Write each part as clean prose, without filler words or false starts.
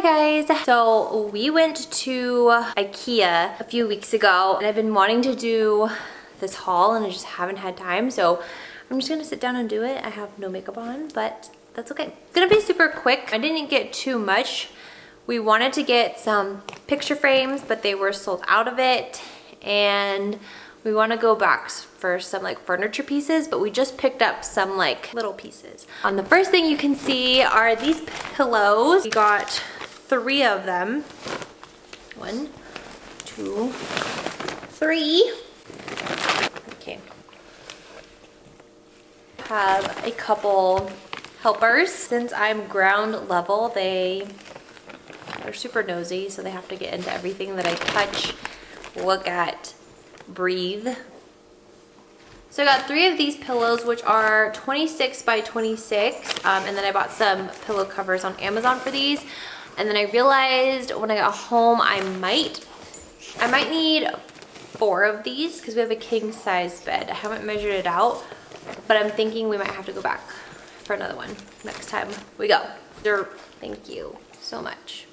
Hi guys! So we went to IKEA a few weeks ago and I've been wanting to do this haul and I just haven't had time, so I'm just gonna sit down and do it. I have no makeup on, but that's okay. It's gonna be super quick. I didn't get too much. We wanted to get some picture frames, but they were sold out of it, and we want to go back for some like furniture pieces, but we just picked up some like little pieces. The first thing you can see are these pillows. We got 3 of them. 1, 2, 3. Okay. Have a couple helpers. Since I'm ground level, they're super nosy, so they have to get into everything that I touch, look at, breathe. So I got 3 of these pillows, which are 26 by 26, and then I bought some pillow covers on Amazon for these. And then I realized when I got home I might need 4 of these because we have a king size bed. I haven't measured it out, but I'm thinking we might have to go back for another one next time we go. Thank you so much.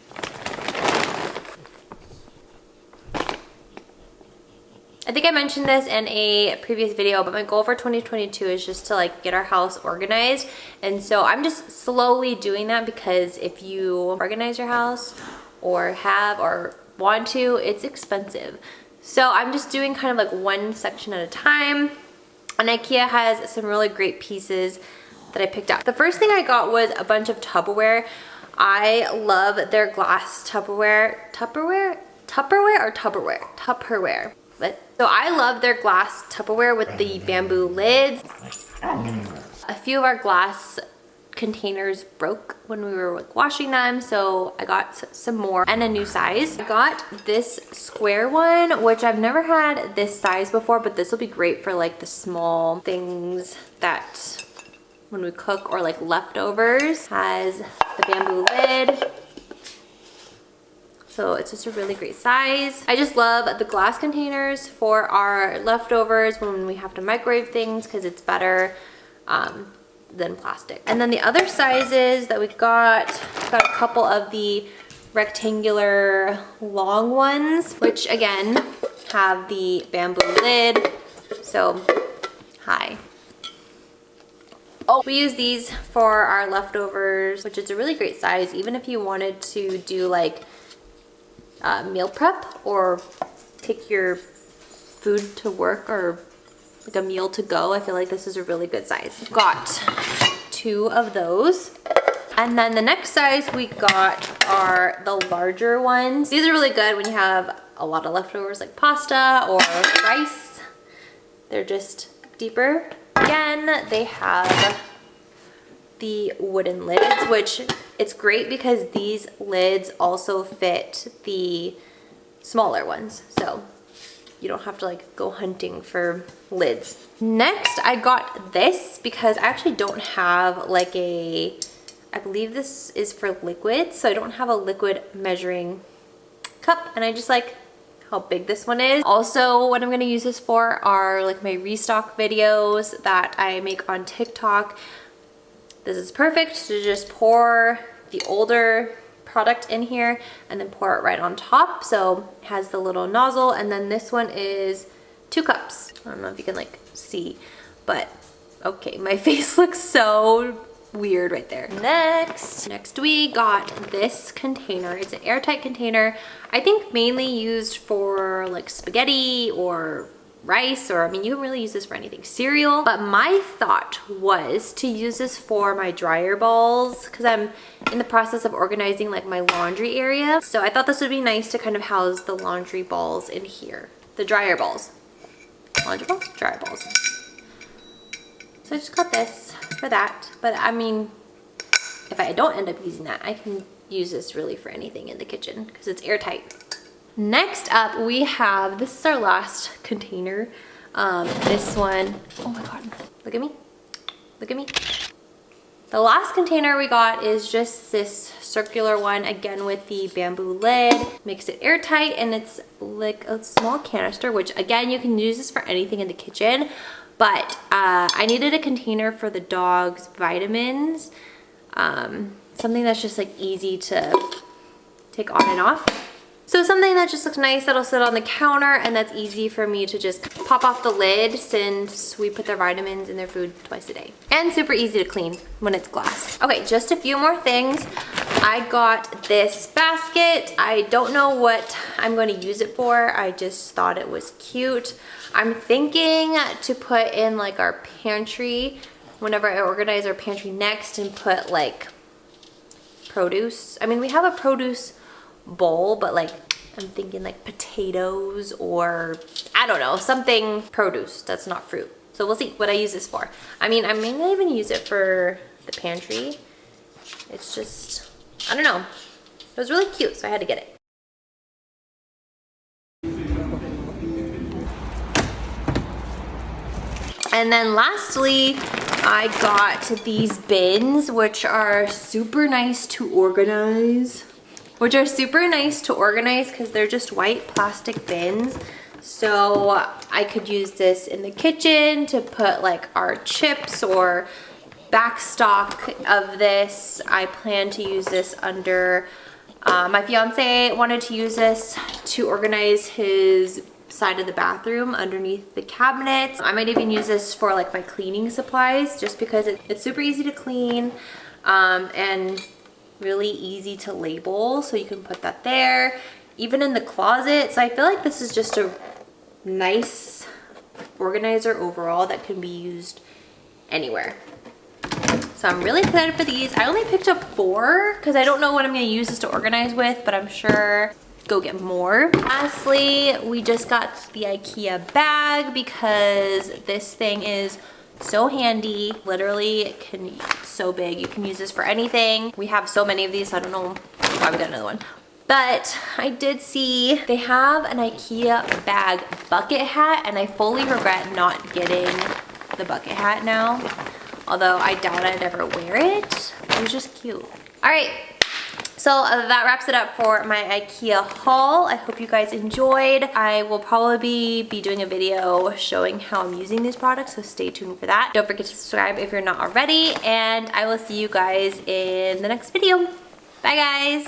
I think I mentioned this in a previous video, but my goal for 2022 is just to like get our house organized. And so I'm just slowly doing that because if you organize your house or have or want to, it's expensive. So I'm just doing kind of like one section at a time. And IKEA has some really great pieces that I picked up. The first thing I got was a bunch of Tupperware. I love their glass Tupperware. Tupperware. But so I love their glass Tupperware with the bamboo lids. A few of our glass containers broke when we were like washing them, so I got some more and a new size. I got this square one, which I've never had this size before, but this will be great for like the small things that when we cook or like leftovers. Has the bamboo lid. So it's just a really great size. I just love the glass containers for our leftovers when we have to microwave things because it's better than plastic. And then the other sizes that we got a couple of the rectangular long ones, which again have the bamboo lid. So, hi. Oh, we use these for our leftovers, which is a really great size, even if you wanted to do like meal prep or take your food to work or like a meal to go. I feel like this is a really good size. Got 2 of those. And then the next size we got are the larger ones. These are really good when you have a lot of leftovers like pasta or rice. They're just deeper. Again, they have the wooden lids, which it's great because these lids also fit the smaller ones, so you don't have to like go hunting for lids. Next, I got this because I actually don't have like I believe this is for liquids, so I don't have a liquid measuring cup, and I just like how big this one is. Also, what I'm gonna use this for are like my restock videos that I make on TikTok. This is perfect to just pour the older product in here and then pour it right on top. So it has the little nozzle, and then this one is 2 cups. I don't know if you can like see, but okay, my face looks so weird right there. Next we got this container. It's an airtight container. I think mainly used for like spaghetti or rice, or I mean you can really use this for anything, cereal, but my thought was to use this for my dryer balls because I'm in the process of organizing like my laundry area, so I thought this would be nice to kind of house the laundry balls in here. The dryer balls. Laundry balls? Dryer balls. So I just got this for that, but I mean if I don't end up using that, I can use this really for anything in the kitchen because it's airtight. Next up we have, this is our last container. This one, oh my god, look at me, look at me. The last container we got is just this circular one, again with the bamboo lid. Makes it airtight, and it's like a small canister, which again, you can use this for anything in the kitchen. But I needed a container for the dog's vitamins. Something that's just like easy to take on and off. So something that just looks nice, that'll sit on the counter, and that's easy for me to just pop off the lid since we put their vitamins in their food twice a day. And super easy to clean when it's glass. Okay, just a few more things. I got this basket. I don't know what I'm going to use it for. I just thought it was cute. I'm thinking to put in like our pantry whenever I organize our pantry next, and put like produce. I mean, we have a produce bowl, but like I'm thinking like potatoes, or I don't know, something produce that's not fruit. So we'll see what I use this for. I mean, I may not even use it for the pantry. It's just, I don't know. It was really cute, so I had to get it. And then lastly, I got these bins, which are super nice to organize. Because they're just white plastic bins. So I could use this in the kitchen to put like our chips or back stock of this. I plan to use this under, my fiance wanted to use this to organize his side of the bathroom underneath the cabinets. I might even use this for like my cleaning supplies, just because it's super easy to clean and really easy to label, so you can put that there, even in the closet. So I feel like this is just a nice organizer overall that can be used anywhere. So I'm really excited for these. I only picked up 4 because I don't know what I'm going to use this to organize with, but I'm sure go get more. Lastly, we just got the IKEA bag because this thing is so handy. Literally, it's so big. You can use this for anything. We have so many of these, so I don't know why we got another one. But I did see they have an IKEA bag bucket hat, and I fully regret not getting the bucket hat now. Although I doubt I'd ever wear it. It was just cute. All right. So that wraps it up for my IKEA haul. I hope you guys enjoyed. I will probably be doing a video showing how I'm using these products, so stay tuned for that. Don't forget to subscribe if you're not already, and I will see you guys in the next video. Bye guys!